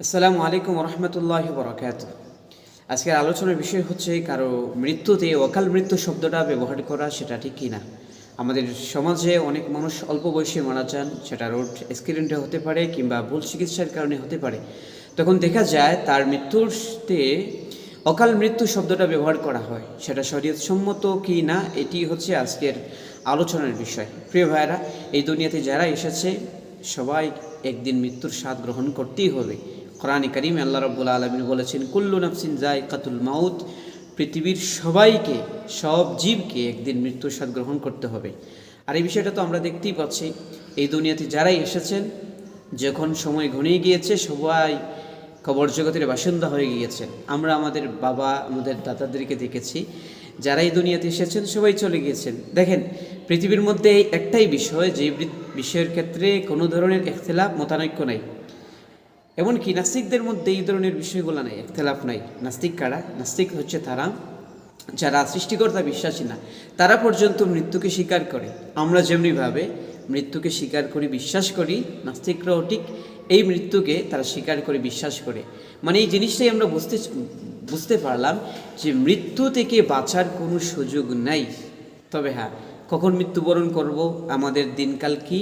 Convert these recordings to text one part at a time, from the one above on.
আসসালামু আলাইকুম রহমতুল্লাহি বরকাতুহু। আজকের আলোচনার বিষয় হচ্ছে কারো মৃত্যুতে অকাল মৃত্যু শব্দটা ব্যবহার করা সেটা ঠিক কিনা। আমাদের সমাজে অনেক মানুষ অল্প বয়সে মারা যান, সেটা রোড অ্যাক্সিডেন্টে হতে পারে কিংবা ভুল চিকিৎসার কারণে হতে পারে। তখন দেখা যায় তার মৃত্যুতে অকাল মৃত্যু শব্দটা ব্যবহার করা হয়, সেটা শরীয়তসম্মত কি না, এটি হচ্ছে আজকের আলোচনার বিষয়। প্রিয় ভাইয়েরা, এই দুনিয়াতে যারা এসেছে সবাই একদিন মৃত্যুর স্বাদ গ্রহণ করতেই হবে। কোরআনে কারিমে আল্লাহ রাব্বুল আলামিন বলেছেন, কুল্লু নাফসিন যায়কাতুল মাউত, পৃথিবীর সবাইকে, সব জীবকে একদিন মৃত্যুর স্বাদ গ্রহণ করতে হবে। আর এই বিষয়টা তো আমরা দেখতেই পাচ্ছি, এই দুনিয়াতে যারাই এসেছেন যখন সময় ঘনিয়ে গিয়েছে সবাই কবর জগতের বাসিন্দা হয়ে গিয়েছেন। আমরা আমাদের বাবা, আমাদের দাদাদেরকে দেখেছি, যারা এই দুনিয়াতে এসেছেন সবাই চলে গিয়েছেন। দেখেন, পৃথিবীর মধ্যে একটাই বিষয়, যে বিষয়ের ক্ষেত্রে কোনো ধরনের ইখতিলাফ, মতানৈক্য নাই। এমনকি নাস্তিকদের মধ্যে এই ধরনের বিষয়গুলো নাই, ইখতিলাফ নাই। নাস্তিক কারা? নাস্তিক হচ্ছে তারা যারা সৃষ্টিকর্তা বিশ্বাসী না, তারা পর্যন্ত মৃত্যুকে স্বীকার করে। আমরা যেমনিভাবে মৃত্যুকে স্বীকার করি, বিশ্বাস করি, নাস্তিকরাও ঠিক এই মৃত্যুকে তারা স্বীকার করে, বিশ্বাস করে। মানে এই জিনিসটাই আমরা বুঝতে পারলাম যে মৃত্যু থেকে বাঁচার কোনো সুযোগ নাই। তবে হ্যাঁ, কখন মৃত্যুবরণ করব, আমাদের দিনকাল কি,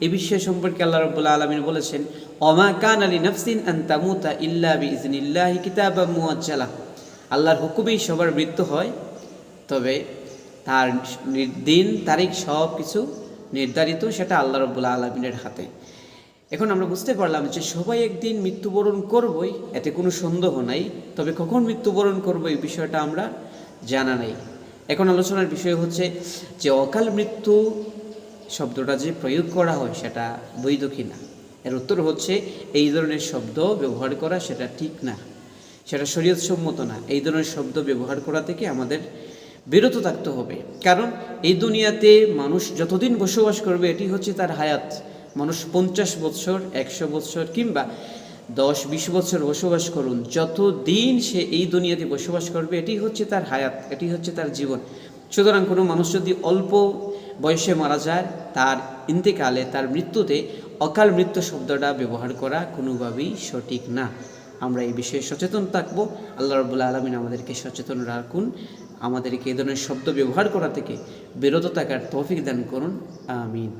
এ বিষয় সম্পর্কে আল্লাহ রাব্বুল আলামিন বলেছেন, ওমা কানা লিনাফসিন আন তামুতা ইল্লা বিইজনিল্লাহি কিতাবাম মুআজ্জালা। আল্লাহর হুকুমেই সবার মৃত্যু হয়, তবে তার দিন তারিখ সব কিছু নির্ধারিত, সেটা আল্লাহ রাব্বুল আলামিনের হাতে। এখন আমরা বুঝতে পারলাম যে সবাই একদিন মৃত্যুবরণ করবই, এতে কোনো সন্দেহ নাই। তবে কখন মৃত্যুবরণ করবো এই বিষয়টা আমরা জানা নাই। এখন আলোচনার বিষয় হচ্ছে যে অকাল মৃত্যু শব্দটা যে প্রয়োগ করা হয় সেটা বৈধ কিনা। এর উত্তর হচ্ছে এই ধরনের শব্দ ব্যবহার করা সেটা ঠিক না, সেটা শরীয়তসম্মত না। এই ধরনের শব্দ ব্যবহার করা থেকে আমাদের বিরত থাকতে হবে। কারণ এই দুনিয়াতে মানুষ যতদিন বসবাস করবে এটি হচ্ছে তার হায়াত। মানুষ 50 বছর, 100 বছর কিংবা 10-20 বছর বসবাস করুন, যত দিন সে এই দুনিয়াতে বসবাস করবে এটি হচ্ছে তার হায়াত, এটি হচ্ছে তার জীবন। সুতরাং কোনো মানুষ যদি অল্প বয়সে মারা যায়, তার ইন্তেকালে, তার মৃত্যুতে অকাল মৃত্যু শব্দটা ব্যবহার করা কোনোভাবেই সঠিক না। আমরা এই বিষয়ে সচেতন থাকব। আল্লাহ রাব্বুল আলামিন আমাদেরকে সচেতন রাখুন, আমাদেরকে এই ধরনের শব্দ ব্যবহার করা থেকে বিরত থাকার তৌফিক দান করুন। আমিন।